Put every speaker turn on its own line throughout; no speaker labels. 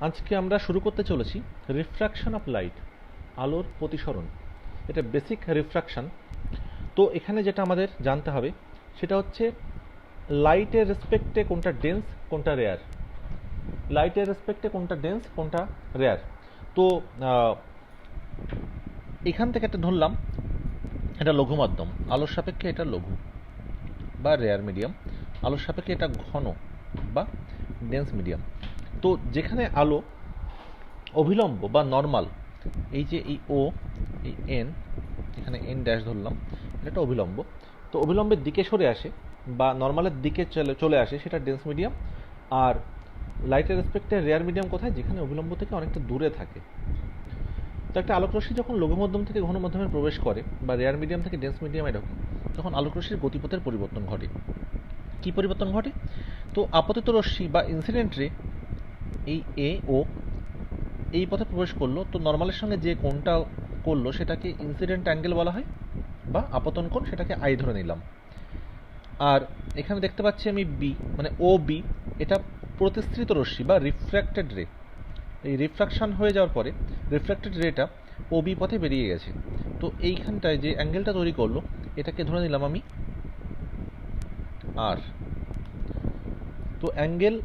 আজকে আমরা শুরু করতে চলেছি রিফ্র্যাকশন অফ লাইট, আলোর প্রতিসরণ। এটা বেসিক রিফ্র্যাকশন। তো এখানে যেটা আমাদের জানতে হবে সেটা হচ্ছে লাইটের রেসপেক্টে কোনটা ডেন্স কোনটা রেয়ার, লাইটের রেসপেক্টে কোনটা ডেন্স কোনটা রেয়ার। তো এখান থেকে একটা ধরলাম এটা লঘু মাধ্যম, আলোর সাপেক্ষে এটা লঘু বা রেয়ার মিডিয়াম, আলোর সাপেক্ষে এটা ঘন বা ডেন্স মিডিয়াম। তো যেখানে আলো অভিলম্ব বা নর্মাল, এই যে এই ও এই এন, এখানে এন ড্যাশ ধরলাম, এটা একটা অভিলম্ব। তো অভিলম্বের দিকে সরে আসে বা নর্মালের দিকে চলে আসে, সেটা ডেন্স মিডিয়াম। আর লাইটের রেসপেক্টে রেয়ার মিডিয়াম কোথায়? যেখানে অভিলম্ব থেকে অনেকটা দূরে থাকে। তো একটা আলোকরশ্মি যখন লঘু মাধ্যম থেকে ঘন মাধ্যমে প্রবেশ করে বা রেয়ার মিডিয়াম থেকে ডেন্স মিডিয়ামে ঢোকে, তখন আলোকরশ্মির গতিপথের পরিবর্তন ঘটে। কি পরিবর্তন ঘটে? তো আপতিত রশ্মি বা ইনসিডেন্ট রে এই এ ও এই পথে প্রবেশ করলো, তো নর্মালের সঙ্গে যে কোণটা করলো সেটাকে ইনসিডেন্ট অ্যাঙ্গেল বলা হয় বা আপতন কোণ, সেটাকে আই ধরে নিলাম। আর এখানে দেখতে পাচ্ছি আমি বি, মানে ও বি, এটা প্রতিসৃত রশ্মি বা রিফ্র্যাক্টেড রে। এই রিফ্র্যাকশন হয়ে যাওয়ার পরে রিফ্র্যাক্টেড রেটা ও বি পথে বেরিয়ে গেছে। তো এইখানটায় যে অ্যাঙ্গেলটা তৈরি করলো এটাকে ধরে নিলাম আমি আর। তো angle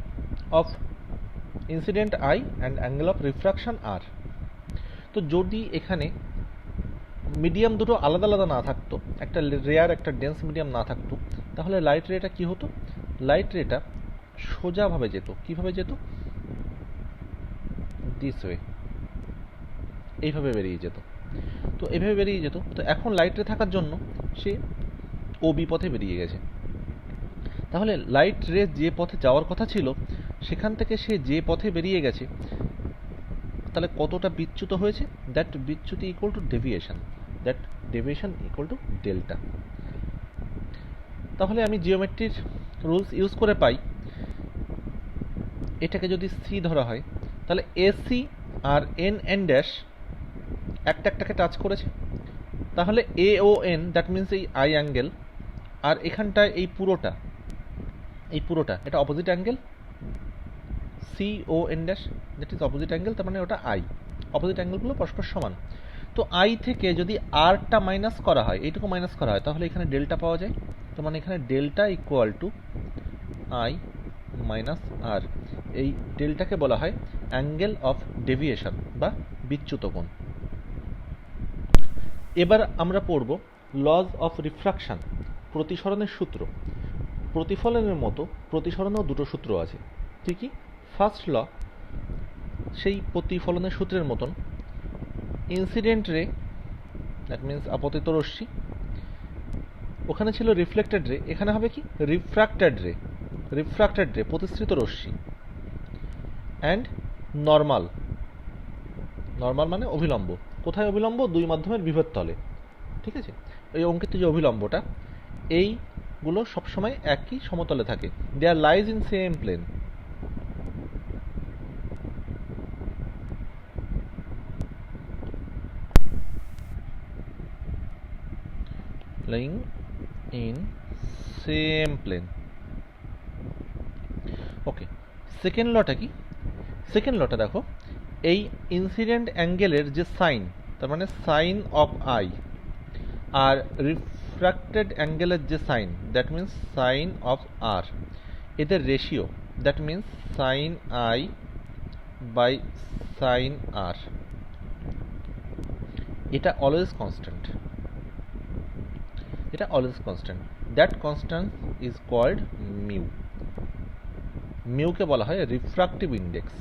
of incidence i and angle of refraction r. তো যদি এখানে মিডিয়াম দুটো আলাদা আলাদা না থাকতো, একটা রেয়ার একটা ডেন্স মিডিয়াম না থাকতো, তাহলে লাইট রেটা কি হতো? লাইট রেটা সোজাভাবে যেত। কিভাবে যেত? দিস ওয়ে, এইভাবে বেরিয়ে যেত। তো এইভাবে বেরিয়ে যেত। তো এখন লাইট রে থাকার জন্য সে ও বি পথে বেরিয়ে গেছে। তাহলে লাইট রে যে পথে যাওয়ার কথা ছিল সেখান থেকে সে যে পথে বেরিয়ে গেছে, তাহলে কতটা বিচ্যুত হয়েছে? দ্যাট বিচ্যুতি equal to deviation, that deviation equal to delta. তাহলে আমি জিওমেট্রির রুলস ইউজ করে পাই, এটাকে যদি সি ধরা হয় তাহলে এসি আর এন এন ড্যাশ একটা একটাকে টাচ করেছে, তাহলে A O N that means এই আই অ্যাঙ্গেল, আর এখানটায় এই পুরোটা এটা opposite angle, C O N dash that is opposite angle, তার মানে ওটা আই। অপোজিট অ্যাঙ্গেলগুলো পরস্পর সমান। তো আই থেকে যদি আরটা মাইনাস করা হয়, এইটুকু মাইনাস করা হয়, তাহলে এখানে ডেল্টা পাওয়া যায়। তো মানে এখানে delta equal to i minus r. এই ডেল্টাকে বলা হয় অ্যাঙ্গেল অফ ডেভিয়েশন বা বিচ্যুত কোণ। এবার আমরা পড়ব লজ অফ রিফ্র্যাকশন, প্রতিসরণের সূত্র। প্রতিফলনের মতো প্রতিসরণেও দুটো সূত্র আছে। ঠিকই, ফার্স্ট ল সেই প্রতিফলনের সূত্রের মতন, ইনসিডেন্ট রে দ্যাট মিনস আপতিত রশ্মি, ওখানে ছিল রিফ্লেক্টেড রে, এখানে হবে কি? রিফ্র্যাক্টেড রে। রিফ্র্যাক্টেড রে প্রতিসৃত রশ্মি, অ্যান্ড নর্মাল। নর্মাল মানে অভিলম্ব। কোথায় অভিলম্ব? দুই মাধ্যমের বিভব তলে। ঠিক আছে, এই অঙ্কিত যে অভিলম্বটা, এইগুলো সবসময় একই সমতলে থাকে। There lies in same plane. lying in same plane. Okay, second লটা কি? সেকেন্ড লটা দেখো, এই ইনসিডেন্ট অ্যাঙ্গেলের যে সাইন, তার মানে সাইন অফ আই, আর রিফ্র্যাক্টেড অ্যাঙ্গেলের যে sine that means sine of r, এদের ratio that means sine i by sine r, এটা অলওয়েজ কনস্ট্যান্ট। এটা always constant. That constant is called mu. মিউকে বলা হয় রিফ্র্যাক্টিভ ইন্ডেক্স।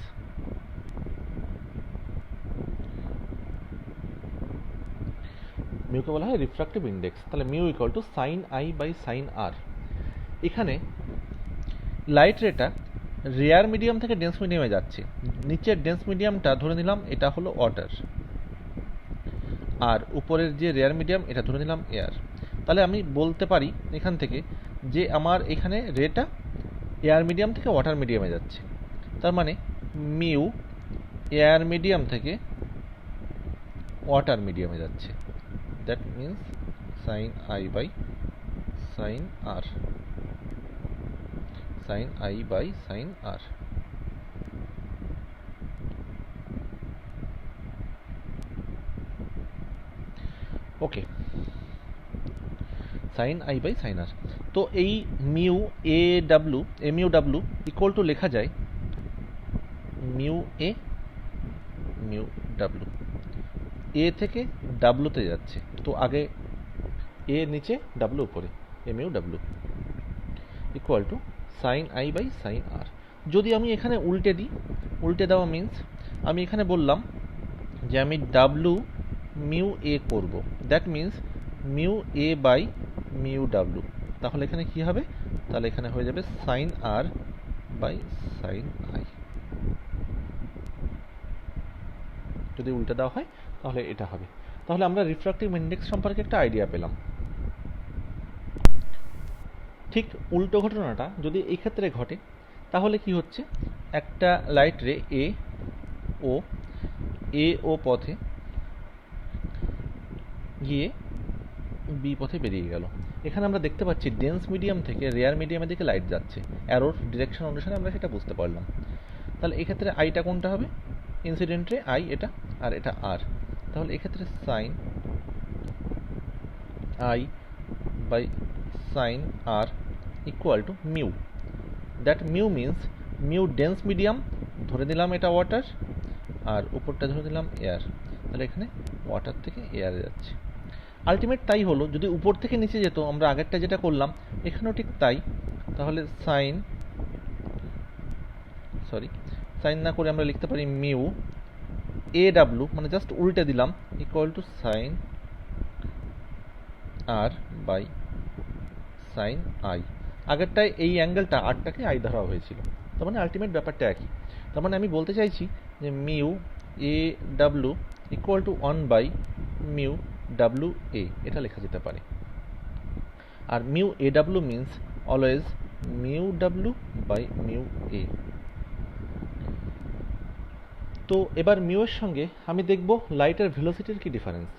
মিউকে বলা হয় রিফ্র্যাক্টিভ ইন্ডেক্স। তাহলে mu equal to sine i by sine r. এখানে লাইট রেটা রেয়ার মিডিয়াম থেকে ডেন্স মিডিয়ামে যাচ্ছে। নিচের ডেন্স মিডিয়ামটা ধরে নিলাম এটা হলো ওয়াটার, আর উপরের যে রেয়ার মিডিয়াম এটা ধরে নিলাম এয়ার। তাহলে আমি বলতে পারি এখান থেকে যে আমার এখানে রেটা এয়ার মিডিয়াম থেকে ওয়াটার মিডিয়ামে যাচ্ছে। তার মানে মিউ এয়ার মিডিয়াম থেকে ওয়াটার মিডিয়ামে যাচ্ছে। That means sine i by sine r, sine i by sine r. Okay, sine i by sine r. তো এই mu A W equal to লেখা যায় মিউ এ মিউ ডাব্লু, এ থেকে ডাব্লুতে যাচ্ছে, তো আগে এ নিচে ডাব্লু উপরে, a mu W equal to sine i by sine আর। যদি আমি এখানে উল্টে দিই, উল্টে দেওয়া মিন্স আমি এখানে বললাম যে আমি ডাব্লু মিউ এ করব, that means mu A by mu W. তাহলে এখানে কি হবে? তাহলে এখানে হয়ে যাবে sine r by sine i. যদি উল্টে দেওয়া হয় তাহলে এটা হবে। তাহলে আমরা রিফ্র্যাক্টিভ ইন্ডেক্স সম্পর্কে একটা আইডিয়া পেলাম। ঠিক উল্টো ঘটনাটা যদি এই ক্ষেত্রে ঘটে তাহলে কি হচ্ছে, একটা লাইট রে ও পথে গিয়ে বি পথে বেরিয়ে গেল। এখানে আমরা দেখতে পাচ্ছি ডেন্স মিডিয়াম থেকে রেয়ার মিডিয়ামের দিকে লাইট যাচ্ছে, অ্যারোর ডিরেকশন অনুসারে আমরা সেটা বুঝতে পারলাম। তাহলে এক্ষেত্রে আইটা কোনটা হবে? ইনসিডেন্ট রে আই এটা, আর এটা আর। তাহলে এক্ষেত্রে sine i by sine r equal to mu. That mu means mu dense medium, ধরে দিলাম এটা ওয়াটার, আর উপরটা ধরে দিলাম এয়ার। তাহলে এখানে ওয়াটার থেকে এয়ারে যাচ্ছে। আলটিমেট তাই হলো, যদি উপর থেকে নিচে যেত আমরা আগেরটা যেটা করলাম এখানেও ঠিক তাই। তাহলে সাইন না করে আমরা লিখতে পারি মিউ এ ডাব্লু, মানে জাস্ট উল্টে দিলাম, equal to sine r by sine i. আগেরটায় এই অ্যাঙ্গেলটা আরটাকে আই ধরা হয়েছিল, তার মানে আলটিমেট ব্যাপারটা একই। তার মানে আমি বলতে চাইছি যে mu A W equal to 1 by mu ডাব্লু এ, এটা লেখা যেতে পারে। আর mu A W means always mu W by mu এ। তো এবার মিউ এর সঙ্গে আমি দেখব লাইটের ভেলোসিটির কি ডিফারেন্স।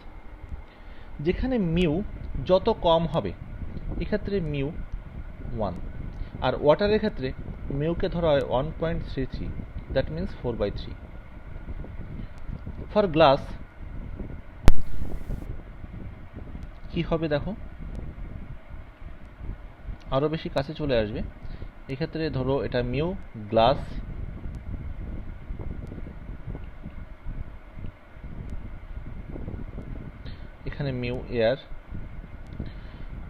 যেখানে মিউ যত কম হবে এক্ষেত্রে মিউ 1, আর ওয়াটারের ক্ষেত্রে মিউকে ধরা হয় 1.33, দ্যাট মিন্স 4/3। ফর গ্লাস কি হবে দেখো, আরও বেশি কাছে চলে আসবে। এক্ষেত্রে ধরো এটা মিউ গ্লাস, এখানে মিউ এয়ার,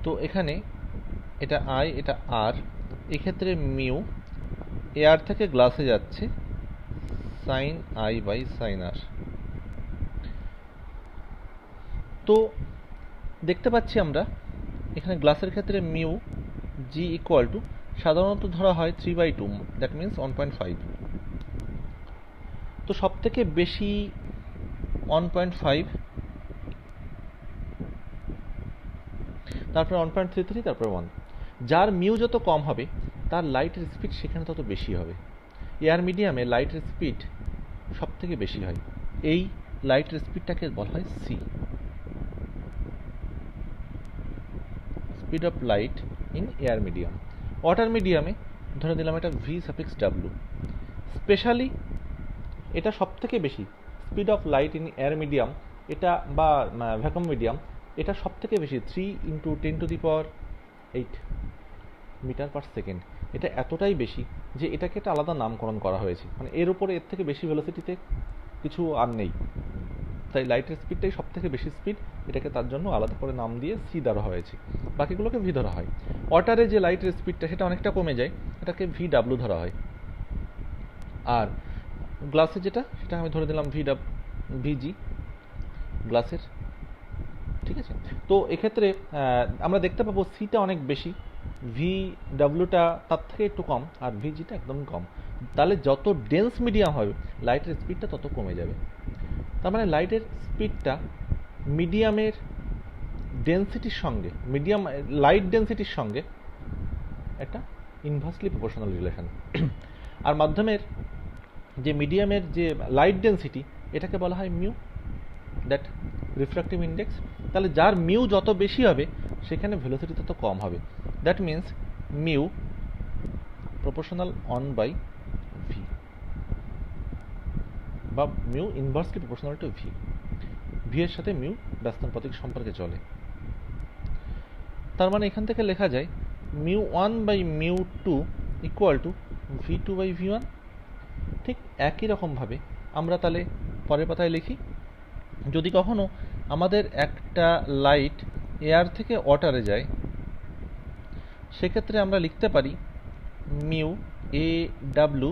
তো এখানে এটা আই এটা আর। এক্ষেত্রে মিউ এয়ার থেকে গ্লাসে যাচ্ছে sign i by sine r. তো দেখতে পাচ্ছি আমরা এখানে গ্লাসের ক্ষেত্রে মিউ জি ইকুয়াল টু সাধারণত ধরা হয় 3/2, দ্যাট মিন্স 1.5। তো সব থেকে বেশি 1.5, তারপরে 1.33, তারপরে 1। যার মিউ যত কম হবে তার লাইটের স্পিড সেখানে তত বেশি হবে। এয়ার মিডিয়ামে লাইটের স্পিড সব থেকে বেশি হয়, এই লাইটের স্পিডটাকে বলা হয় C, speed of light in air medium. Water মিডিয়ামে ধরে দিলাম এটা ভি সাফিক্স ডাব্লু। স্পেশালি এটা সব থেকে বেশি speed of light in air medium, এটা বা ভ্যাকুয়াম মিডিয়াম, এটা সব থেকে বেশি 3 × 10⁸ মিটার পার সেকেন্ড। এটা এতটাই বেশি যে এটাকে একটা আলাদা নামকরণ করা হয়েছে, মানে এর উপরে এর থেকে বেশি ভেলোসিটিতে কিছু আর নেই। তাই লাইটের স্পিডটাই সব থেকে বেশি স্পিড, এটাকে তার জন্য আলাদা করে নাম দিয়ে সি ধরা হয়েছে, বাকিগুলোকে ভি ধরা হয়। ওয়াটারে যে লাইটের স্পিডটা সেটা অনেকটা কমে যায়, এটাকে ভি ডাব্লু ধরা হয়। আর গ্লাসে যেটা, সেটা আমি ধরে দিলাম ভিজি গ্লাসের, ঠিক আছে। তো এক্ষেত্রে আমরা দেখতে পাবো সিটা অনেক বেশি, ভি ডাব্লুটা তার থেকে একটু কম, আর ভিজিটা একদম কম। তাহলে যত ডেন্স মিডিয়াম হবে লাইটের স্পিডটা তত কমে যাবে। তার মানে লাইটের স্পিডটা মিডিয়ামের ডেন্সিটির সঙ্গে, লাইট ডেন্সিটির সঙ্গে একটা ইনভার্সলি প্রপোর্শনাল রিলেশন। আর মাধ্যমের যে মিডিয়ামের যে লাইট ডেন্সিটি, এটাকে বলা হয় মিউ, দ্যাট রিফ্র্যাক্টিভ ইন্ডেক্স। তাহলে যার মিউ যত বেশি হবে সেখানে ভেলোসিটি তত কম হবে, that means mu proportional 1/v, বা mu inversely proportional to V. V এর সাথে মিউ ব্যস্তানুপাতিক সম্পর্কে চলে। তার মানে এখান থেকে লেখা যায় μ1 by μ2 equal to v2 by v1। ঠিক একই রকমভাবে আমরা তাহলে পরের পাতায় লিখি, যদি কখনো আমাদের একটা লাইট এয়ার থেকে ওয়াটারে যায়, সেক্ষেত্রে আমরা লিখতে পারি mu A W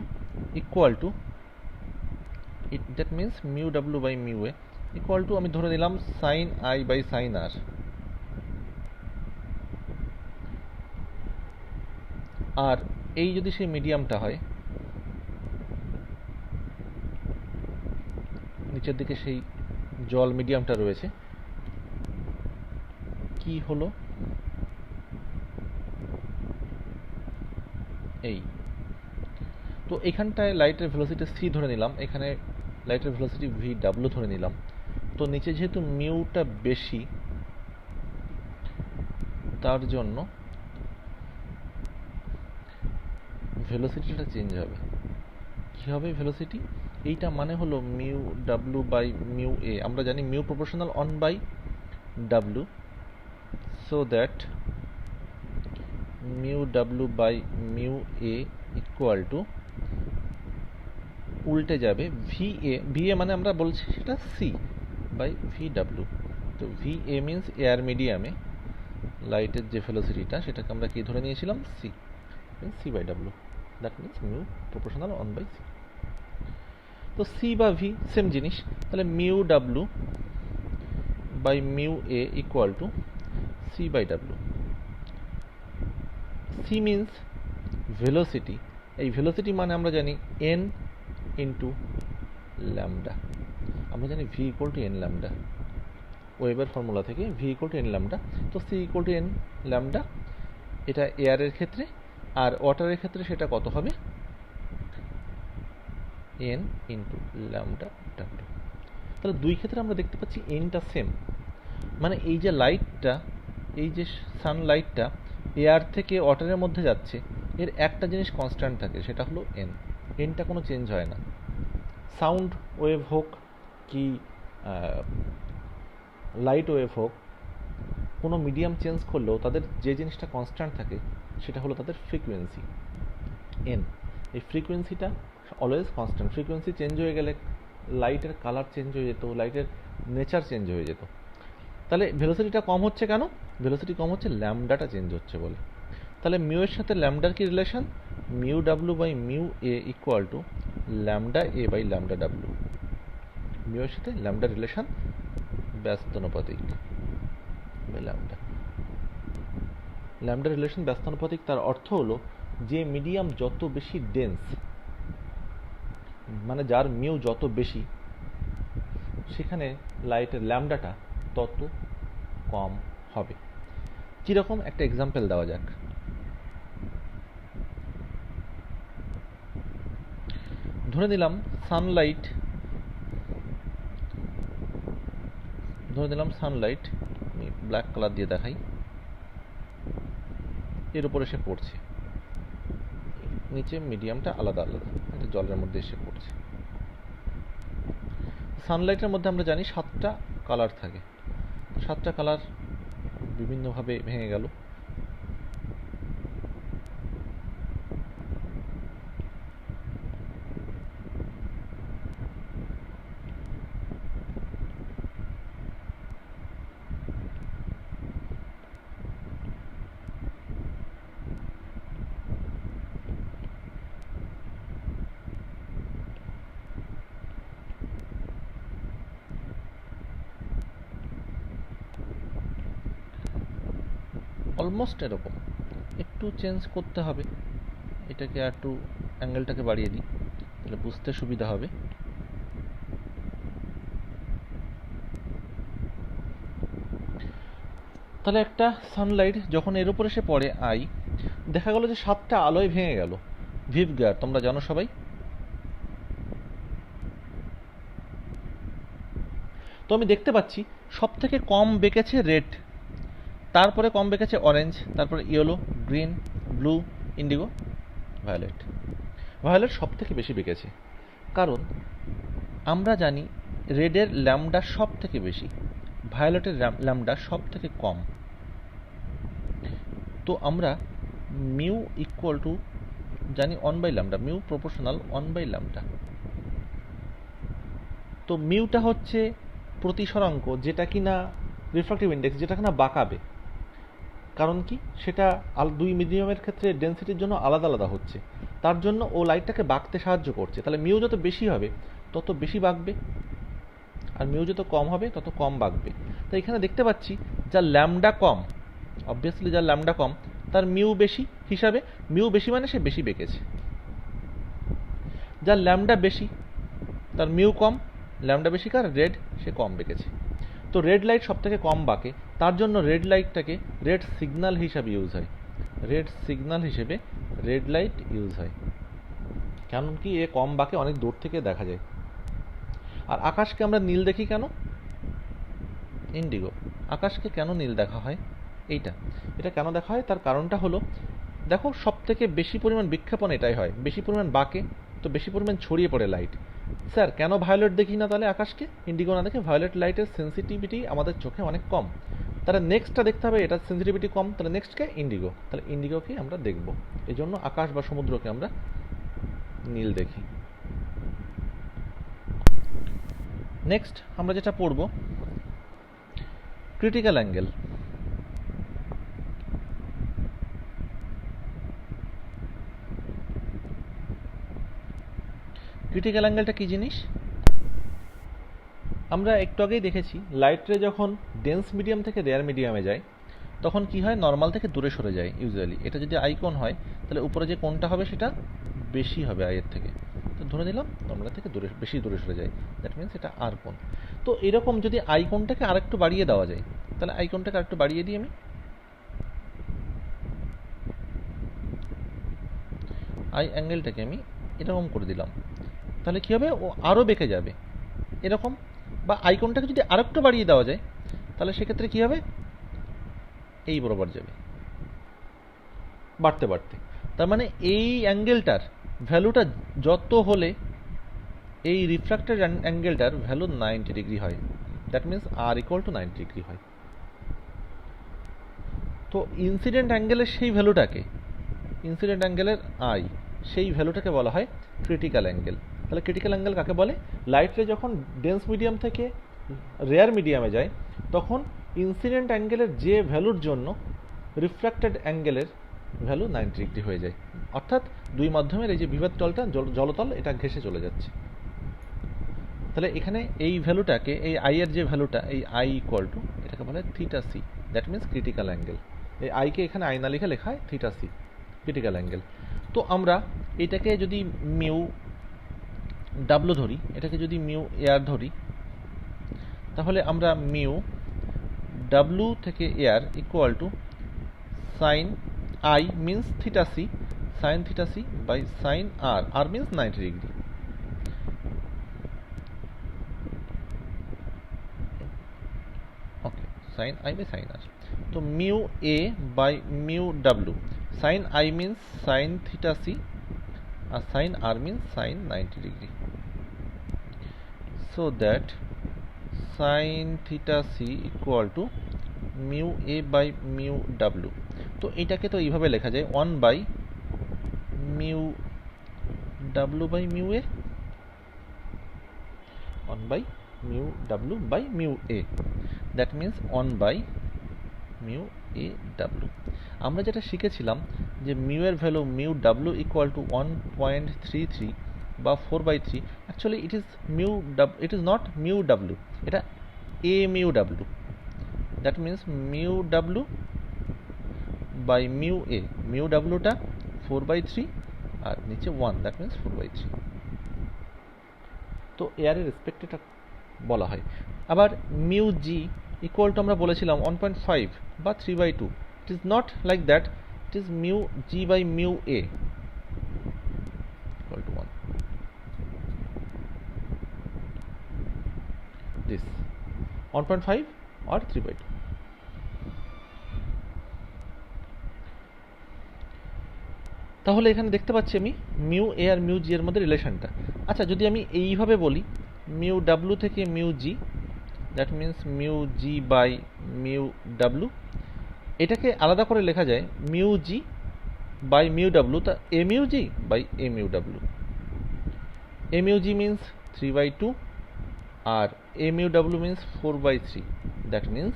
equal to, that means mu W by mu A equal to, আমি ধরে নিলাম sine i by sine r. আর এই যদি সেই মিডিয়ামটা হয়, নিচের দিকে সেই জল মিডিয়ামটা রয়েছে, কি হলো এই, তো এখানটায় লাইটের ভেলোসিটি সি ধরে নিলাম, এখানে লাইটের ভেলোসিটি ভি ডাব্লু ধরে নিলাম। তো নিচে যেহেতু মিউটা বেশি, তার জন্য ভেলোসিটিটা চেঞ্জ হবে। কি হবে ভেলোসিটি? এইটা মানে হলো mu W by mu A. আমরা জানি mu proportional on by W, so that mu W by mu A equal to, উল্টে যাবে ভি এ মানে আমরা বলছি সেটা সি বাই ভি ডাব্লু। তো ভি এ মিনস এয়ার মিডিয়ামে লাইটের যে ভেলোসিটিটা, সেটাকে আমরা কি ধরে নিয়েছিলাম? C, C by W, that means mu proportional on by C. তো সি বা ভি সেম জিনিস, তাহলে mu W by mu A equal two C by W. C means velocity, এই ভেলোসিটি মানে আমরা জানি এন ইন্টু ল্যামডা। আমরা জানি V equal to N lambda, ওয়েবের formula থেকে V equal to N lambda. তো C equal two N lambda, এটা এয়ারের ক্ষেত্রে, আর ওয়াটারের ক্ষেত্রে সেটা কত হবে? N into lambda W. তাহলে দুই ক্ষেত্রে আমরা দেখতে পাচ্ছি এনটা সেম, মানে এই যে লাইটটা, এই যে সানলাইটটা এয়ার থেকে ওয়াটারের মধ্যে যাচ্ছে, এর একটা জিনিস কনস্ট্যান্ট থাকে, সেটা হলো এন। এনটা কোনো চেঞ্জ হয় না। সাউন্ড ওয়েভ হোক কি লাইট ওয়েভ হোক, কোনো মিডিয়াম চেঞ্জ করলেও তাদের যে জিনিসটা কনস্ট্যান্ট থাকে সেটা হলো তাদের ফ্রিকোয়েন্সি এন। এই ফ্রিকোয়েন্সিটা অলওয়েজ কনস্ট্যান্ট। ফ্রিকোয়েন্সি চেঞ্জ হয়ে গেলে লাইটের কালার চেঞ্জ হয়ে যেত, লাইটের নেচার চেঞ্জ হয়ে যেত। তাহলে ভেলোসিটিটা কম হচ্ছে কেন? ভেলোসিটি কম হচ্ছে ল্যামডাটা চেঞ্জ হচ্ছে বলে। তাহলে মিউ এর সাথে ল্যামডার কি relation? Mu W by mu A equal to lambda A by lambda W. Mu এর সাথে ল্যামডার রিলেশন ব্যস্তানুপাতিক বাই ল্যামডা। ল্যামডার রিলেশন ব্যস্তানুপাতিক, তার অর্থ হলো যে মিডিয়াম যত বেশি ডেন্স, মানে যার মিউ যত বেশি, সেখানে লাইটের ল্যামডাটা তত কম হবে। কিরকম? একটা এক্সাম্পল দেওয়া যাক। ধরে নিলাম সানলাইট, আমি ব্ল্যাক কালার দিয়ে দেখাই, এর উপর এসে পড়ছে, নিচে মিডিয়ামটা আলাদা আলাদা, এটা জলের মধ্যে এসে পড়ছে। সানলাইটের মধ্যে আমরা জানি 7টা কালার থাকে, 7টা কালার বিভিন্নভাবে ভেঙে গেল। অলমোস্ট এরকম, একটু চেঞ্জ করতে হবে, এটাকে একটু অ্যাঙ্গেলটাকে বাড়িয়ে দিই, তাহলে বুঝতে সুবিধা হবে। তাহলে একটা সানলাইট যখন এর উপর এসে পড়ে আই, দেখা গেল যে 7টা আলোয় ভেঙে গেল। ভিভ গার তোমরা জানো সবাই। তো আমি দেখতে পাচ্ছি সব থেকে কম বেঁকেছে রেড, তারপরে কম বেঁকেছে অরেঞ্জ, তারপরে yellow, green, blue, indigo, violet. Violet সব থেকে বেশি বেঁকেছে, কারণ আমরা জানি রেডের ল্যামডা সব থেকে বেশি, ভায়োলেটের ল্যামডা সব থেকে কম। তো আমরা মিউ ইকুয়াল টু জানি 1/λ, মিউ প্রপোর্শনাল 1/λ। তো মিউটা হচ্ছে প্রতিসরাঙ্ক, যেটা কিনা রিফ্রাক্টিভ ইন্ডেক্স, যেটা কিনা বাঁকাবে। কারণ কি, সেটা দুই মিডিয়ামের ক্ষেত্রে ডেন্সিটির জন্য আলাদা আলাদা হচ্ছে, তার জন্য ও লাইটটাকে বাঁকতে সাহায্য করছে। তাহলে মিউ যত বেশি হবে তত বেশি বাঁকবে, আর মিউ যত কম হবে তত কম বাঁকবে। তো এখানে দেখতে পাচ্ছি যার ল্যামডা কম, অবভিয়াসলি যার ল্যামডা কম তার মিউ বেশি হিসাবে, মিউ বেশি মানে সে বেশি বেঁকেছে। যার ল্যামডা বেশি তার মিউ কম, ল্যামডা বেশি কার, রেড, সে কম বেঁকেছে। তো রেড লাইট সব থেকে কম বাঁকে, তার জন্য রেড লাইটটাকে রেড সিগন্যাল হিসাবে ইউজ হয়, রেড সিগন্যাল হিসেবে রেড লাইট ইউজ হয়। কারণ কি, এ কম বাঁকে, অনেক দূর থেকে দেখা যায়। আর আকাশকে আমরা নীল দেখি কেন, ইন্ডিগো। আকাশকে কেন নীল দেখা হয়, এটা কেন দেখা হয়, তার কারণটা হলো, দেখো সব থেকে বেশি পরিমাণ বিক্ষেপণ এটাই হয়, বেশি পরিমাণ বাঁকে তো বেশি পরিমাণ ছড়িয়ে পড়ে লাইট। স্যার কেন ভায়োলেট দেখি না তাহলে আকাশকে, ইন্ডিগো না দেখে? ভায়োলেট লাইটের সেন্সিটিভিটি আমাদের চোখে অনেক কম, তাহলে নেক্সটটা দেখতে হবে, এটার সেন্সিটিভিটি কম, তাহলে নেক্সটকে ইন্ডিগো, তাহলে ইন্ডিগোকে আমরা দেখব। এই জন্য আকাশ বা সমুদ্রকে আমরা নীল দেখি। নেক্সট আমরা যেটা পড়ব, ক্রিটিক্যাল অ্যাঙ্গেল। ক্রিটিক্যাল অ্যাঙ্গেলটা কী জিনিস? আমরা একটু আগেই দেখেছি, লাইট রে যখন ডেন্স মিডিয়াম থেকে রেয়ার মিডিয়ামে যায় তখন কি হয়, নর্মাল থেকে দূরে সরে যায় ইউজুয়ালি। এটা যদি আই কোণ হয় তাহলে উপরে যে কোণটা হবে সেটা বেশি হবে আইয়ের থেকে, তো ধরে নিলাম নর্মাল থেকে বেশি দূরে সরে যায়, দ্যাট মিনস এটা আর কোণ। তো এরকম যদি আই কোণটাকে আরেকটু বাড়িয়ে দেওয়া যায়, তাহলে আই কোণটাকে আরেকটু বাড়িয়ে দিই আমি, আই অ্যাঙ্গেলটাকে আমি এরকম করে দিলাম, তাহলে কী হবে, ও আরও বেঁকে যাবে এরকম। বা আইকনটাকে যদি আরেকটু বাড়িয়ে দেওয়া যায় তাহলে সেক্ষেত্রে কী হবে, এই বরাবর যাবে বাড়তে বাড়তে। তার মানে এই অ্যাঙ্গেলটার ভ্যালুটা যত হলে এই রিফ্র্যাক্টেড অ্যাঙ্গেলটার ভ্যালু 90 ডিগ্রি হয়, that means r equal to 90 degree হয়। তো ইনসিডেন্ট অ্যাঙ্গেলের সেই ভ্যালুটাকে, ইনসিডেন্ট অ্যাঙ্গেলের আই, সেই ভ্যালুটাকে বলা হয় ক্রিটিক্যাল অ্যাঙ্গেল। তাহলে ক্রিটিক্যাল অ্যাঙ্গেল কাকে বলে? লাইট রে যখন ডেন্স মিডিয়াম থেকে রেয়ার মিডিয়ামে যায় তখন ইনসিডেন্ট অ্যাঙ্গেলের যে ভ্যালুর জন্য রিফ্র্যাক্টেড অ্যাঙ্গেলের ভ্যালু 90 ডিগ্রি হয়ে যায়, অর্থাৎ দুই মাধ্যমের এই যে বিভেদ তলটা, জলতল, এটা ঘেঁষে চলে যাচ্ছে। তাহলে এখানে এই ভ্যালুটাকে, এই আই এর যে ভ্যালুটা, এই আই ইকুয়াল টু, এটাকে বলা হয় theta C, that means critical angle. এই আইকে এখানে আই না লিখে লেখা হয় থিটা সি, ক্রিটিক্যাল অ্যাঙ্গেল। তো আমরা এটাকে যদি মিউ ডাব্লু ধরি, এটাকে যদি মিউ এয়ার ধরি, তাহলে আমরা মিউ ডাব্লু থেকে air equal to sine i means theta c, sine theta c by sine r, r means 90 degree. Okay, sine i by sine r. তো মিউ এ বাই মিউ ডাব্লু, sine i means sine theta c আর sine r means sine 90 degree. So that sin theta c equal to mu a by mu w। তো এটাকে তো এইভাবে লেখা যায় 1 by mu w by mu a, 1 by mu w by mu a, that means 1 by mu a w। আমরা যেটা শিখেছিলাম যে মিউ এর value mu w equal to 1.33 বা 4/3, actually it is not mu w, এটা a mu w, that means mu w by mu a, mu wটা 4/3 আর নিচে 1, দ্যাট মিনস 4/3। তো এয়ারের রেসপেক্ট এটা বলা হয়। আবার মিউ জি ইকুয়াল টু আমরা বলেছিলাম 1.5 বা 3/2, it is not like that, it is mu g by mu a equal to 1, this 1.5 or 3/2। তাহলে এখানে দেখতে পাচ্ছি আমি মিউ এ আর মিউ জি এর মধ্যে রিলেশনটা। আচ্ছা, যদি আমি এইভাবে বলি মিউ ডাব্লু থেকে mu g, that means mu g by mu ডাব্লু। এটাকে আলাদা করে লেখা যায় মিউ জি বাই মিউ ডাব্লু, তা a mu g by a mu ডাব্লু। এ মিউ জি মিন্স 3/2 আর এ মিউ ডাব্লু মিন্স 4/3, দ্যাট মিন্স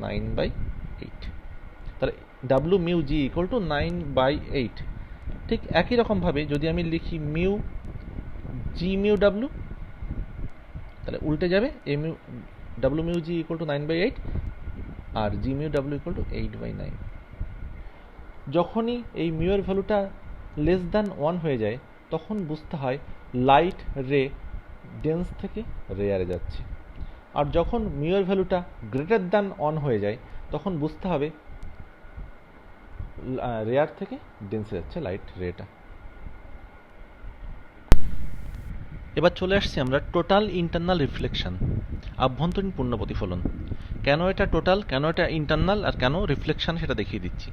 9/8। তাহলে ডাব্লু মিউ জি ইকুয়াল টু 9/8। ঠিক একই রকমভাবে যদি আমি লিখি মিউ জি মিউ ডাব্লু, তাহলে উল্টে যাবে, A mu W mu G equal to 9/8 আর G mu W equal to 8/9। যখনই এই মিউয়ের ভ্যালুটা লেস দ্যান 1 হয়ে যায় তখন বুঝতে হয় লাইট রে ডেন্স থেকে রেয়ারে যাচ্ছে, আর যখন মিউয়ের ভ্যালুটা গ্রেটার দ্যান 1 হয়ে যায় তখন বুঝতে হবে রেয়ার থেকে ডেন্সে যাচ্ছে লাইট রেটা। এবার চলে আসছি আমরা টোটাল ইন্টারনাল রিফ্লেকশন, আভ্যন্তরীণ পূর্ণ প্রতিফলন। কেন এটা টোটাল, কেন এটা ইন্টারনাল আর কেন রিফ্লেকশন সেটা দেখিয়ে দিচ্ছি।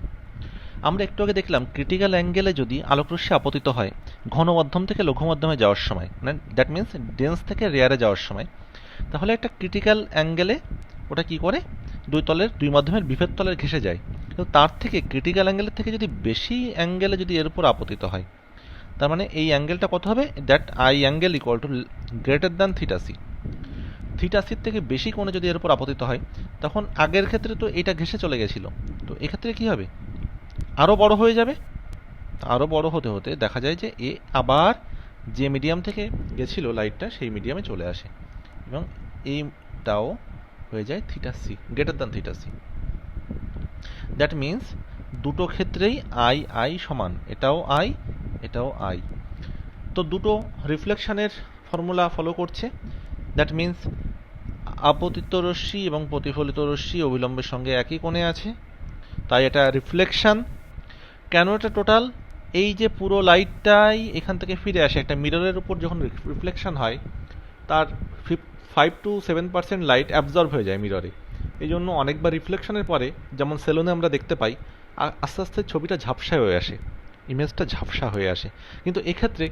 আমরা একটু আগে দেখলাম ক্রিটিক্যাল অ্যাঙ্গেলে যদি আলোকরশ্মি আপতিত হয় ঘন মাধ্যম থেকে লঘু মাধ্যমে যাওয়ার সময়, মানে দ্যাট মিন্স ডেন্স থেকে রেয়ারে যাওয়ার সময়, তাহলে একটা ক্রিটিক্যাল অ্যাঙ্গেলে ওটা কি করে, দুই মাধ্যমের বিভেদ তলের ঘেঁষে যায়। কিন্তু তার থেকে ক্রিটিক্যাল অ্যাঙ্গেলের থেকে যদি বেশি অ্যাঙ্গেলে যদি এর উপর আপতিত হয়, তার মানে এই অ্যাঙ্গেলটা কত হবে, that i angle equal to greater than theta C. Theta সির থেকে বেশি কোণে যদি এর উপর আপতিত হয় তখন আগের ক্ষেত্রে তো এটা ঘেঁষে চলে গেছিল, তো এক্ষেত্রে কি হবে, আরও বড় হয়ে যাবে। আরও বড় হতে হতে দেখা যায় যে এ আবার যে মিডিয়াম থেকে গেছিল লাইটটা সেই মিডিয়ামে চলে আসে এবং এইটাও হয়ে যায় theta C, greater than theta C. That means দুটো ক্ষেত্রেই আই আই সমান, এটাও আই এটাও আই। তো দুটো রিফ্লেকশনের ফর্মুলা ফলো করছে, দ্যাট মিন্স আপতিত রশ্মি এবং প্রতিফলিত রশ্মি অবিলম্বের সঙ্গে একই কোণে আছে, তাই এটা রিফ্লেকশন। কেন এটা টোটাল, এই যে পুরো লাইটটাই এখান থেকে ফিরে আসে, একটা মিররের উপর যখন রিফ্লেকশন হয় তার 5 to 7% লাইট অ্যাবজর্ব হয়ে যায় মিররে। এই জন্য অনেকবার রিফ্লেকশনের পরে যেমন সেলুনে আমরা দেখতে পাই আস্তে আস্তে ছবিটা ঝাপসা হয়ে আসে, ইমেজটা ঝাপসা হয়ে আসে, কিন্তু এক্ষেত্রে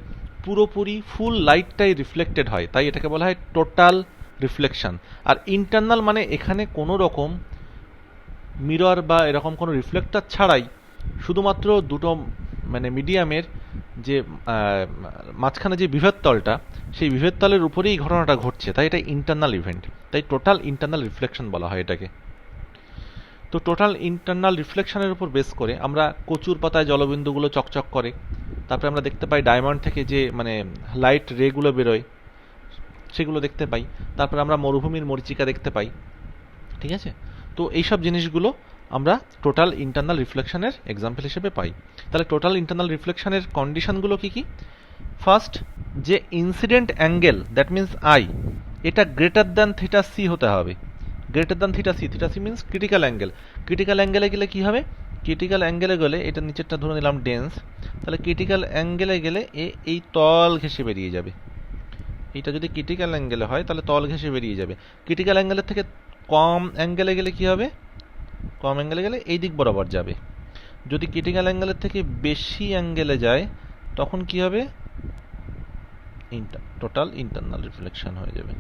পুরোপুরি ফুল লাইটটাই রিফ্লেক্টেড হয়, তাই এটাকে বলা হয় টোটাল রিফ্লেকশন। আর ইন্টারনাল মানে এখানে কোনো রকম মিরর বা এরকম কোনো রিফ্লেক্টার ছাড়াই শুধুমাত্র দুটো মানে মিডিয়ামের যে মাঝখানে যে বিভেদ তলটা সেই বিভেদ তলের উপরেই ঘটনাটা ঘটছে, তাই এটা ইন্টারনাল ইভেন্ট, তাই টোটাল ইন্টারনাল রিফ্লেকশন বলা হয় এটাকে। তো টোটাল ইন্টারনাল রিফ্লেকশনের উপর বেস করে আমরা কচুর পাতায় জলবিন্দুগুলো চকচক করে, তারপরে আমরা দেখতে পাই ডায়মন্ড থেকে যে মানে লাইট রেগুলো বেরোয় সেগুলো দেখতে পাই, তারপরে আমরা মরুভূমির মরিচিকা দেখতে পাই, ঠিক আছে। তো এইসব জিনিসগুলো আমরা টোটাল ইন্টারনাল রিফ্লেকশনের এক্সাম্পল হিসেবে পাই। তাহলে টোটাল ইন্টারনাল রিফ্লেকশনের কন্ডিশনগুলো কী কী, ফার্স্ট যে incident angle that means I, এটা গ্রেটার দ্যান থিটা সি হতে হবে, greater than theta C. Theta C means critical angle. Critical অ্যাঙ্গেলে গেলে কী হবে, ক্রিটিক্যাল অ্যাঙ্গেলে গেলে এটা নিচেরটা ধরে নিলাম ডেন্স, তাহলে ক্রিটিক্যাল অ্যাঙ্গেলে গেলে এই তল ঘেঁষে বেরিয়ে যাবে। এইটা যদি ক্রিটিক্যাল অ্যাঙ্গেলে হয় তাহলে তল ঘেঁষে বেরিয়ে যাবে। ক্রিটিক্যাল অ্যাঙ্গেলের থেকে কম অ্যাঙ্গেলে গেলে কি হবে, কম অ্যাঙ্গেলে গেলে এই দিক বরাবর যাবে। যদি ক্রিটিক্যাল অ্যাঙ্গেলের থেকে বেশি অ্যাঙ্গেলে যায় তখন কি হবে, টোটাল ইন্টারনাল রিফ্লেকশন হয়ে যাবে।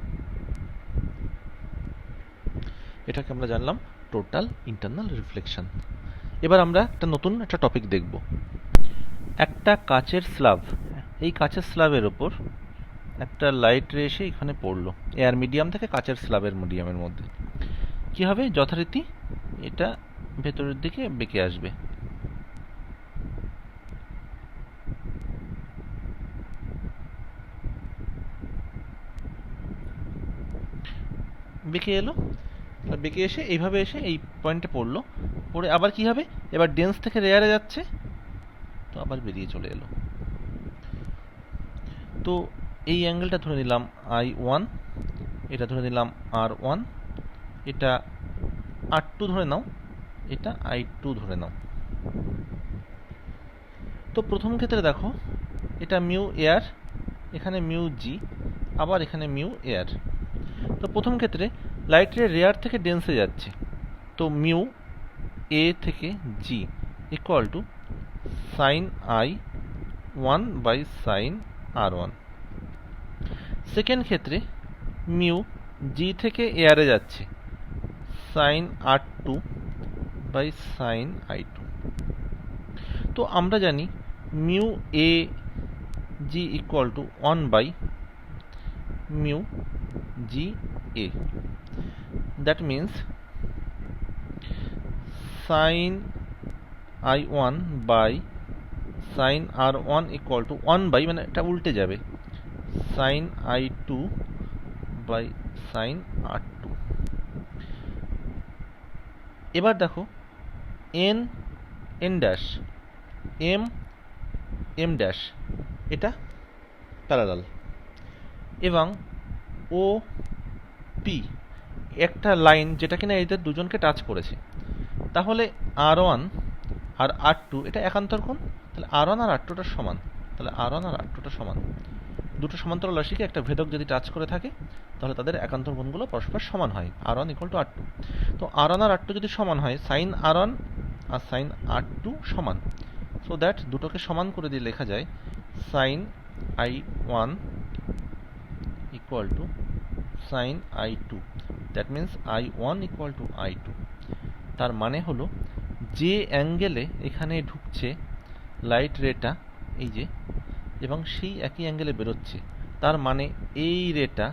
এটাকে আমরা জানলাম টোটাল ইন্টারনাল রিফ্লেকশন। এবার আমরা একটা টপিক দেখব। একটা কাচের স্ল্যাব, এই কাচের স্ল্যাবের ওপর একটা লাইট রে এসে এখানে পড়লো এয়ার মিডিয়াম থেকে কাচের স্ল্যাবের মিডিয়ামের মধ্যে, কি হবে, যথারীতি এটা ভেতরের দিকে বেঁকে আসবে। বেঁকে এলো, বেঁকে এসে এইভাবে এসে এই পয়েন্টে পড়লো, পড়ে আবার কি হবে, এবার ডেন্স থেকে রেয়ারে যাচ্ছে, তো আবার বেরিয়ে চলে এলো। তো এই অ্যাঙ্গেলটা ধরে নিলাম I1, এটা ধরে নিলাম R1, এটা R2 ধরে নাও, এটা I2 ধরে নাও। তো প্রথম ক্ষেত্রে দেখো এটা মিউ এয়ার, এখানে মিউ জি, আবার এখানে মিউ এয়ার। তো প্রথম ক্ষেত্রে লাইট রে রেয়ার থেকে ডেন্সে যাচ্ছে, তো মিউ এ থেকে g equal to sine I1 by sine R1। Second ক্ষেত্রে মিউ জি থেকে এয়ারে যাচ্ছে sine r two by sine i two. তো আমরা জানি mu a g equal to 1 by mu g a. That means sine i one by sine r one equal to 1 by, মানে এটা উল্টে যাবে, sine i two by sine r two. এবার দেখো n N dash m M dash এটা parallel, এবং O P একটা line যেটা কিনা এদের দুজনকে টাচ করেছে। তাহলে আর ওয়ান আর আর টু এটা একান্তর কোণ, তাহলে আর ওয়ান আর আর টুটা সমান, তাহলে আর ওয়ান আর আর টুটা সমান। দুটো সমান্তরাল রাশিকে একটা ভেদক যদি টাচ করে থাকে তাহলে তাদের একান্তর কোণগুলো পরস্পর সমান হয়, r one equal to r two. তো আর ওয়ান আর আর টু যদি সমান হয়, সাইন আর ওয়ান আর সাইন আর টু সমান, সো দ্যাট দুটোকে সমান করে দিয়ে লেখা যায় sine i one equal to sine i two. That means i one equal to i two. তার মানে হলো যে অ্যাঙ্গেলে এখানে ঢুকছে লাইট রেটা, এই যে, এবং সেই একই অ্যাঙ্গেলে বেরোচ্ছে, তার মানে এই রেটা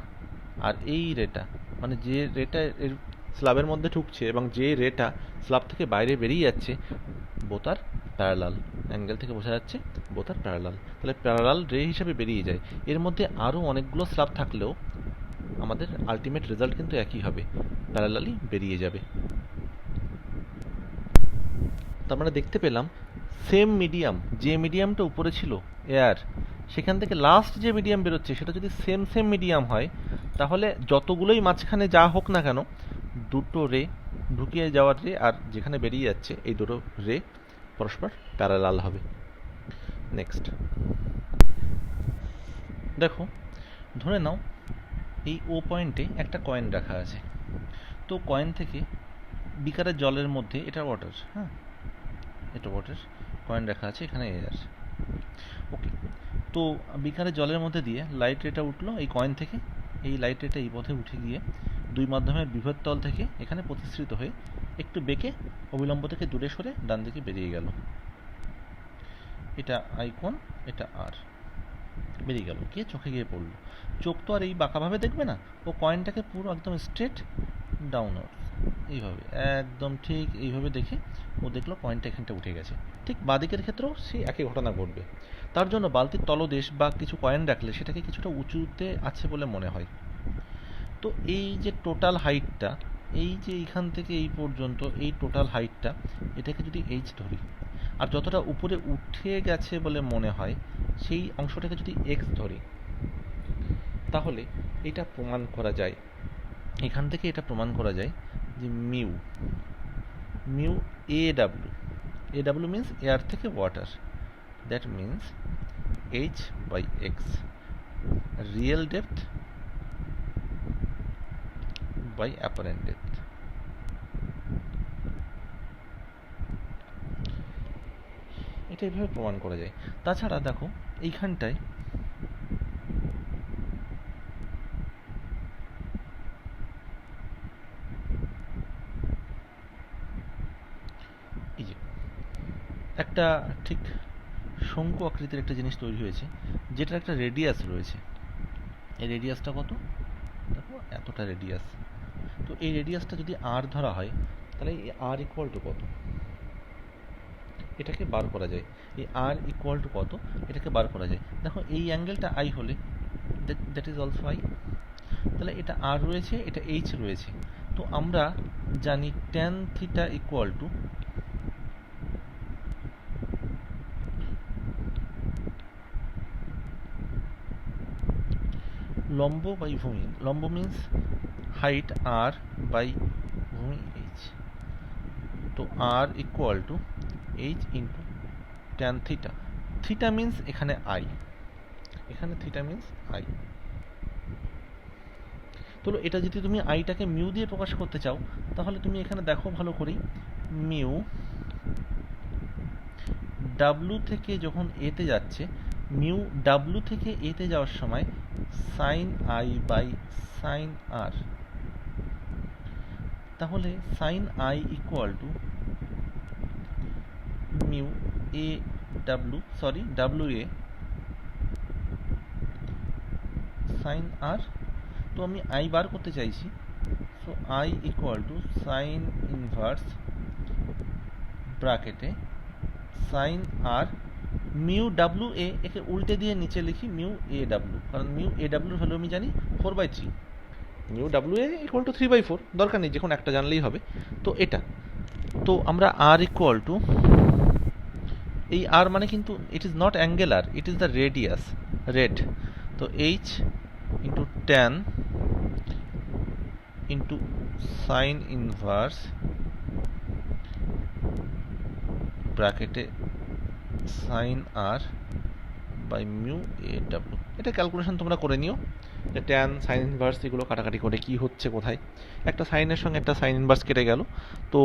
আর এই রেটা, মানে যে রেটা এর স্ল্যাবের মধ্যে ঢুকছে এবং যে রেটা স্ল্যাব থেকে বাইরে বেরিয়ে যাচ্ছে, বোথ আর প্যারালাল। অ্যাঙ্গেল থেকে বোঝা যাচ্ছে বোথ আর প্যারালাল। তাহলে প্যারালাল রে হিসেবে বেরিয়ে যায়। এর মধ্যে আরও অনেকগুলো স্ল্যাব থাকলেও আমাদের আলটিমেট রেজাল্ট কিন্তু একই হবে, প্যারালালি বেরিয়ে যাবে। তার মানে দেখতে পেলাম সেম মিডিয়াম, যে মিডিয়ামটা উপরে ছিল এয়ার, সেখান থেকে লাস্ট যে মিডিয়াম বেরোচ্ছে সেটা যদি সেম সেম মিডিয়াম হয়, তাহলে যতগুলোই মাঝখানে যা হোক না কেন, দুটো রে, ঢুকিয়ে যাওয়ার রে আর যেখানে বেরিয়ে যাচ্ছে, এই দুটো রে পরস্পর প্যারালাল হবে। নেক্সট দেখো, ধরে নাও এই ও পয়েন্টে একটা কয়েন রাখা আছে। তো কয়েন থেকে বিকারের জলের মধ্যে, এটা ওয়াটার, হ্যাঁ এটা ওয়াটার, কয়েন রাখা আছে, এখানে এয়ার। ওকে, তো বিকারের জলের মধ্যে দিয়ে লাইট রেটা উঠলো এই কয়েন থেকে, এই লাইট রেটা এই পথে উঠে গিয়ে দুই মাধ্যমের বিভব তল থেকে এখানে প্রতিসৃত হয়ে একটু বেঁকে অবিলম্ব থেকে দূরে সরে ডান দিকে বেরিয়ে গেল। এটা আই কোণ, এটা আর, বেরিয়ে গেল, গিয়ে চোখে গিয়ে পড়লো। চোখ তো আর এই বাঁকাভাবে দেখবে না, ও কয়েনটাকে পুরো একদম স্ট্রেট ডাউনওয়ার্ড, এইভাবে একদম ঠিক এইভাবে দেখে ও দেখলো কয়েনটা এখানটা উঠে গেছে। ঠিক বাঁদিকের ক্ষেত্রেও সেই একই ঘটনা ঘটবে। তার জন্য বালতির তলদেশ বা কিছু কয়েন রাখলে সেটাকে কিছুটা উঁচুতে আছে বলে মনে হয়। তো এই যে টোটাল হাইটটা, এই যে এইখান থেকে এই পর্যন্ত এই টোটাল হাইটটা, এটাকে যদি এইচ ধরি, আর যতটা উপরে উঠে গেছে বলে মনে হয় সেই অংশটাকে যদি এক্স ধরি, তাহলে এটা প্রমাণ করা যায়, এখান থেকে এটা প্রমাণ করা যায় যে মিউ মিউ এ ডাব্লিউ, এ ডাব্লিউ মিন্স এয়ার থেকে water, that means h by x, real depth by apparent depth. এটা এইভাবে প্রমাণ করা যায়। তাছাড়া দেখো এইখানটায় এই যে একটা ঠিক শঙ্কু আকৃতির একটা জিনিস তৈরি হয়েছে, যেটার একটা রেডিয়াস রয়েছে। এই রেডিয়াসটা কত? দেখো এতটা রেডিয়াস। তো এই রেডিয়াসটা যদি আর ধরা হয়, তাহলে এই আর ইকুয়াল টু কত এটাকে বার করা যায়। এই আর ইকুয়াল টু কত এটাকে বার করা যায়। দেখো এই অ্যাঙ্গেলটা আই হলে দ্যাট ইজ অলসো আই, তাহলে এটা আর রয়েছে, এটা এইচ রয়েছে। তো আমরা জানি ট্যান থিটা ইকুয়াল টু লম্ব বাই ভূমি, লম্ব মিন্স হাইট আর বাই ভূমি এইচ। তো r equal to h into tan theta, theta means এখানে আই, এখানে থিটা মিন্স আই। তো এটা যদি তুমি আইটাকে মিউ দিয়ে প্রকাশ করতে চাও, তাহলে তুমি এখানে দেখো ভালো করেই, মিউ ডাব্লু থেকে যখন এতে যাচ্ছে, মিউ ডাব্লু থেকে এতে যাওয়ার সময় sine i by sine r, তাহলে sine i equal to mu এ ডাব্লু, সরি ডাব্লু এ সাইন আর। তো আমি আই বার করতে চাইছি, so i equal to sine inverse ব্র্যাকেটে সাইন আর মিউ ডাব্লু এ, একে উল্টে দিয়ে নিচে লিখি মিউ এ ডাব্লু, কারণ মিউ এ ডাব্লুর ভ্যালু আমি জানি 4/3, মিউ ডাব্লু এ ইকুয়াল টু 3/4, দরকার নেই যে কোনো একটা জানলেই হবে। তো এটা, তো আমরা আর ইকুয়াল টু, এই আর মানে কিন্তু it is not angle r, it is the radius red, তো h into tan into sine inverse ব্র্যাকেটে সাইন আর বাই মিউ এ ডাব্লু। এটা ক্যালকুলেশন তোমরা করে নিও, যে ট্যান সাইন ইনভার্স এগুলো কাটাকাটি করে কি হচ্ছে কোথায়, একটা সাইনের সঙ্গে একটা সাইন ইনভার্স কেটে গেল, তো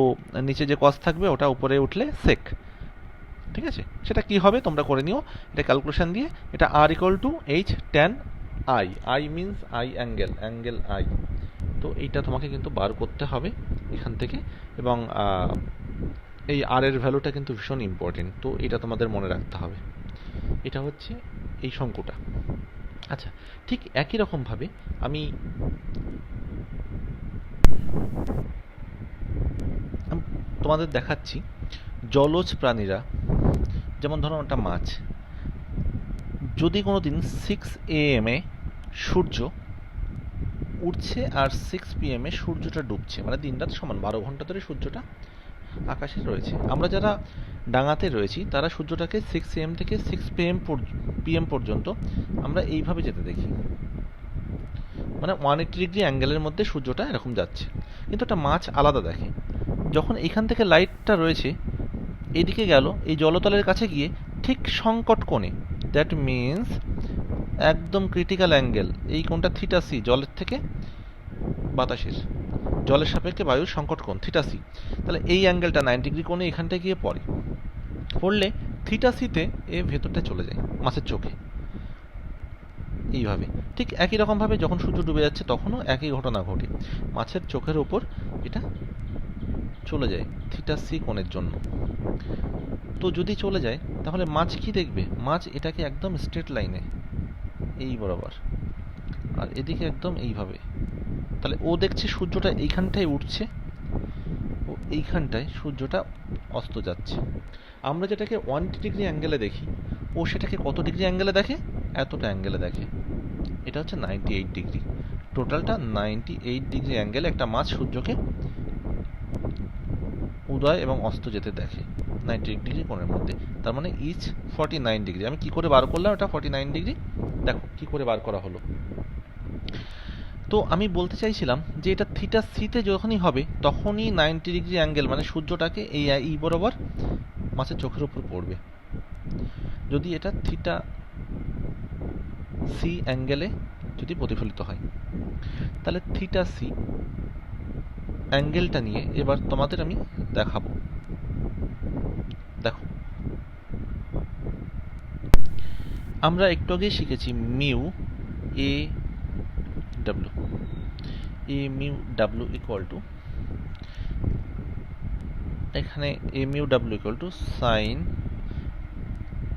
নিচে যে কস থাকবে ওটা উপরে উঠলে সেক, ঠিক আছে, সেটা কি হবে তোমরা করে নিও এটা ক্যালকুলেশন দিয়ে। এটা r equal to h tan i, i means i angle, angle i, তো এইটা তোমাকে কিন্তু বার করতে হবে এখান থেকে, এবং এই আর এর ভ্যালুটা কিন্তু ভীষণ ইম্পর্টেন্ট, তো এটা তোমাদের মনে রাখতে হবে। এটা হচ্ছে এই শঙ্কুটা। আচ্ছা, ঠিক একই রকমভাবে আমি তোমাদের দেখাচ্ছি জলজ প্রাণীরা, যেমন ধরো একটা মাছ, যদি কোনো দিন 6 AM এ সূর্য উঠছে আর 6 PM এ সূর্যটা ডুবছে, মানে দিন রাত সমান 12 ঘন্টা ধরে সূর্যটা আকাশে রয়েছে, আমরা যারা ডাঙাতে রয়েছি তারা সূর্যটাকে 6 AM থেকে 6 PM পর্যন্ত আমরা এইভাবে যেতে দেখি, মানে 180 ডিগ্রি অ্যাঙ্গেলের মধ্যে সূর্যটা এরকম যাচ্ছে। কিন্তু একটা মাছ আলাদা দেখে, যখন এইখান থেকে লাইটটা রয়েছে এইদিকে গেল, এই জলতলের কাছে গিয়ে ঠিক সংকট কোণে, দ্যাট মিনস একদম ক্রিটিক্যাল অ্যাঙ্গেল, এই কোণটা থিটা সি, জলের থেকে বাতাসের, জলের সাপেক্ষে বায়ুর সংকট কোণ থিটা সি, তাহলে এই অ্যাঙ্গেলটা 90 ডিগ্রি কোণে এখানটায় গিয়ে পড়ে, পড়লে থিটা সিতে এ ভেতরটা চলে যায় মাছের চোখে, এইভাবে। ঠিক একই রকমভাবে যখন সূর্য ডুবে যাচ্ছে তখনও একই ঘটনা ঘটে, মাছের চোখের ওপর এটা চলে যায় থিটা সি কোণের জন্য। তো যদি চলে যায় তাহলে মাছ কি দেখবে, মাছ এটাকে একদম স্ট্রেট লাইনে এই বরাবর, আর এদিকে একদম এইভাবে, তাহলে ও দেখছে সূর্যটা এইখানটায় উঠছে ও এইখানটায় সূর্যটা অস্ত যাচ্ছে। আমরা যেটাকে 180 ডিগ্রি অ্যাঙ্গেলে দেখি, ও সেটাকে কত ডিগ্রি অ্যাঙ্গেলে দেখে, এতটা অ্যাঙ্গেলে দেখে, এটা হচ্ছে 98 ডিগ্রি, টোটালটা 98 ডিগ্রি অ্যাঙ্গেলে একটা মাছ সূর্যকে উদয় এবং অস্ত যেতে দেখে 98 ডিগ্রি কোণের মধ্যে, তার মানে ইচ 49 ডিগ্রি। আমি কি করে বার করলাম এটা 49 ডিগ্রি, দেখো কি করে বার করা হলো। তো আমি বলতে চাইছিলাম যে এটা থিটা সিতে যখনই হবে তখনই 90 ডিগ্রি অ্যাঙ্গেল, মানে সূর্যটাকে এই বরাবর মাছের চোখের উপর পড়বে। যদি এটা থিটা সি অ্যাঙ্গেলে যদি প্রতিফলিত হয়, তাহলে থিটা সি অ্যাঙ্গেলটা নিয়ে এবার তোমাদের আমি দেখাবো। দেখো, আমরা একটু আগেই শিখেছি মিউ এ ডাব্লু, a mu W equal to, এখানে a mu W equal to sine,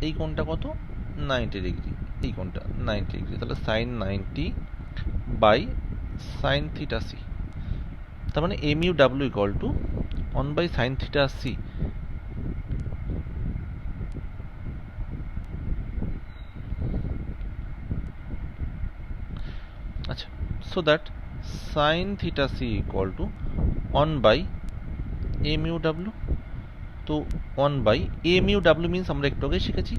এই কোণটা কত 90 ডিগ্রি, এই কোণটা 90 ডিগ্রি, তাহলে sine 90 by sine theta c, তার মানে a mu W equal to 1/sin theta c. আচ্ছা, so that sine theta C equal to 1/a mu ডাব্লু, তো 1/a মিউ ডাব্লু মিনস আমরা একটু আগে শিখেছি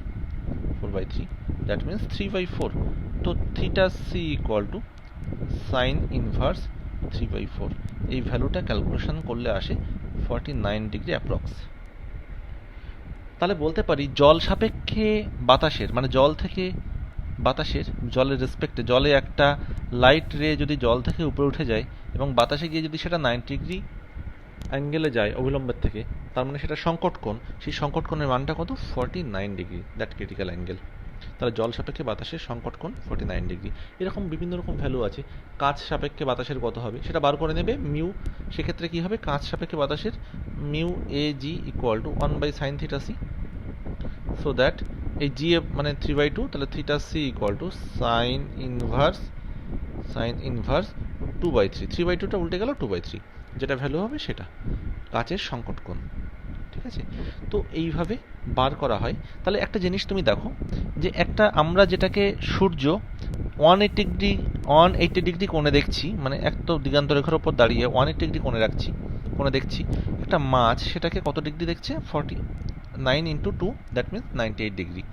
4/3, দ্যাট মিনস 3/4, তো theta C equal to sine inverse 3/4, এই ভ্যালুটা ক্যালকুলেশন করলে আসে 49 ডিগ্রি অ্যাপ্রক্স। তাহলে বলতে পারি জল সাপেক্ষে বাতাসের, মানে জল থেকে বাতাসের, জলের রেসপেক্টে, জলে একটা লাইট রে যদি জল থেকে উপরে উঠে যায় এবং বাতাসে গিয়ে যদি সেটা 90 ডিগ্রি অ্যাঙ্গেলে যায় অবিলম্বের থেকে, তার মানে সেটা সংকট কোণ, সেই সংকট কোণের মানটা কত 49 ডিগ্রি, দ্যাট ক্রিটিক্যাল অ্যাঙ্গেল। তাহলে জল সাপেক্ষে বাতাসের সংকট কোণ 49°। এরকম বিভিন্ন রকম ভ্যালু আছে। কাচ সাপেক্ষে বাতাসের কত হবে সেটা বার করে নেবে মিউ। সেক্ষেত্রে কী হবে, কাচ সাপেক্ষে বাতাসের mu a g equal to 1/sin θc। So that এই জি এ মানে 3/2, তাহলে θc equal to sine inverse 2/3। 3/2টা উল্টে গেল 2/3, যেটা ভ্যালু হবে সেটা কাচের সংকট কোণ। ঠিক আছে, তো এইভাবে বার করা হয়। তাহলে একটা জিনিস তুমি দেখো যে একটা আমরা যেটাকে সূর্য 180° কোণে দেখছি, মানে এক তো দিগান্ত রেখার ওপর দাঁড়িয়ে 180° কোণে দেখছি, একটা মাছ সেটাকে কত ডিগ্রি দেখছে, 49 ইন্টু 2, দ্যাট মিনস 98°।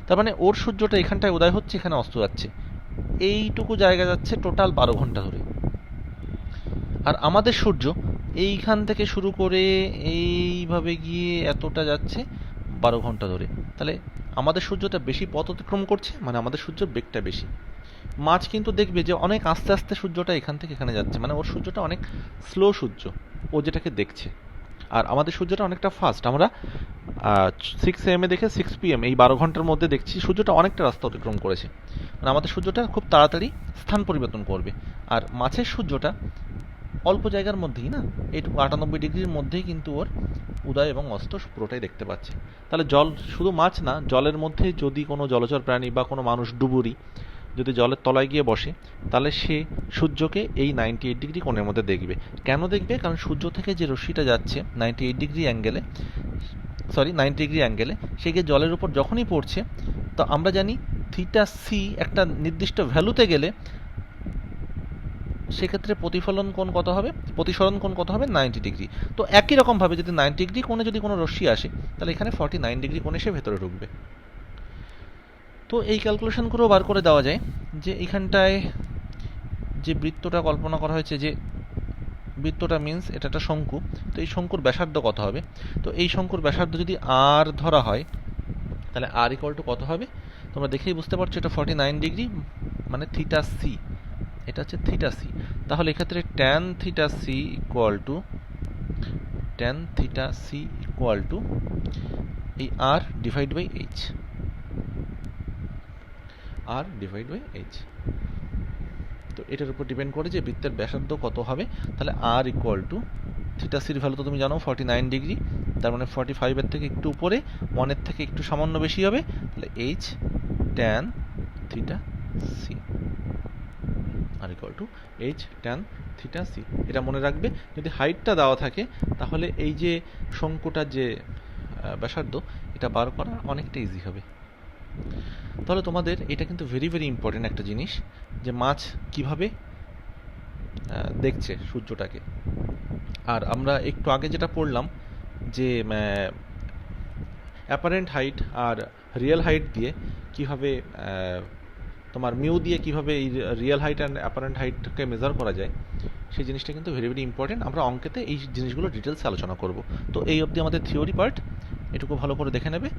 তার মানে ওর সূর্যটা এখানটায় উদয় হচ্ছে, এখানে অস্ত যাচ্ছে, এইটুকু জায়গা যাচ্ছে টোটাল 12 ঘন্টা ধরে। আর আমাদের সূর্য এইখান থেকে শুরু করে এইভাবে গিয়ে এতটা যাচ্ছে 12 ঘন্টা ধরে। তাহলে আমাদের সূর্যটা বেশি পথ অতিক্রম করছে, মানে আমাদের সূর্যের বেগটা বেশি। মাছ কিন্তু দেখবে যে অনেক আস্তে আস্তে সূর্যটা এখান থেকে এখানে যাচ্ছে, মানে ওর সূর্যটা অনেক স্লো সূর্য, ও যেটাকে দেখছে। আর আমাদের সূর্যটা অনেকটা ফাস্ট, আমরা 6 AM দেখে 6 PM এই 12 ঘন্টার মধ্যে দেখছি সূর্যটা অনেকটা রাস্তা অতিক্রম করেছে। মানে আমাদের সূর্যটা খুব তাড়াতাড়ি স্থান পরিবর্তন করবে। আর মাছের সূর্যটা অল্প জায়গার মধ্যেই, না এইটুকু 98°-র মধ্যেই কিন্তু ওর উদয় এবং অস্ত পুরোটাই দেখতে পাচ্ছে। তাহলে জল শুধু মাছ না, জলের মধ্যে যদি কোনো জলচর প্রাণী বা কোনো মানুষ ডুবুরি যদি জলের তলায় গিয়ে বসে, তাহলে সে সূর্যকে এই 98° কোণের মধ্যে দেখবে। কেন দেখবে? কারণ সূর্য থেকে যে রশ্মিটা যাচ্ছে 90° অ্যাঙ্গেলে, সে গিয়ে জলের উপর যখনই পড়ছে, তো আমরা জানি θc একটা নির্দিষ্ট ভ্যালুতে গেলে সেক্ষেত্রে প্রতিসরণ কোণ কত হবে, 90°। তো একই রকমভাবে যদি 90° কোণে যদি কোনো রশ্মি আসে, তাহলে এখানে 49° কোণে সে ভেতরে ঢুকবে। তো এই ক্যালকুলেশন করেও বার করে দেওয়া যায় যে এইখানটায় যে বৃত্তটা কল্পনা করা হয়েছে, যে বৃত্তটা মিন্স এটা একটা শঙ্কু, তো এই শঙ্কুর ব্যাসার্ধ কত হবে? তো এই শঙ্কুর ব্যাসার্ধ যদি আর ধরা হয়, তাহলে আর ইকুয়াল টু কত হবে তোমরা দেখেই বুঝতে পারছো, এটা 49°, মানে θc, এটা হচ্ছে θc। তাহলে এক্ষেত্রে tan θc ইকুয়াল টু এই r ডিভাইড বাই h। তো এটার উপর ডিপেন্ড করে যে বৃত্তের ব্যাসার্ধ কত হবে। তাহলে r ইকুয়াল টু θcর ভ্যালু তো তুমি জানো 49°, তার মানে 45 এর থেকে একটু উপরে, 1 এর থেকে একটু সামান্য বেশি হবে, তাহলে h tan θc আর equal to h tan θc। এটা মনে রাখবে। যদি হাইটটা দেওয়া থাকে তাহলে এই যে শঙ্কুটার যে ব্যাসার্ধ, এটা বার করা অনেকটা ইজি হবে। তাহলে তোমাদের এটা কিন্তু ভেরি ভেরি ইম্পর্টেন্ট একটা জিনিস, যে মাছ কিভাবে দেখছে সূর্যটাকে। আর আমরা একটু আগে যেটা পড়লাম যে অ্যাপারেন্ট হাইট আর রিয়েল হাইট দিয়ে কিভাবে তোমার মিউ দিয়ে কিভাবে এই রিয়েল হাইট অ্যান্ড অ্যাপারেন্ট হাইটকে মেজার করা যায়, সেই জিনিসটা কিন্তু ভেরি ভেরি ইম্পর্টেন্ট। আমরা অঙ্কেতে এই জিনিসগুলো ডিটেলসে আলোচনা করব। তো এই অবধি আমাদের থিওরি পার্ট, এটুকু ভালো করে দেখে নেবে।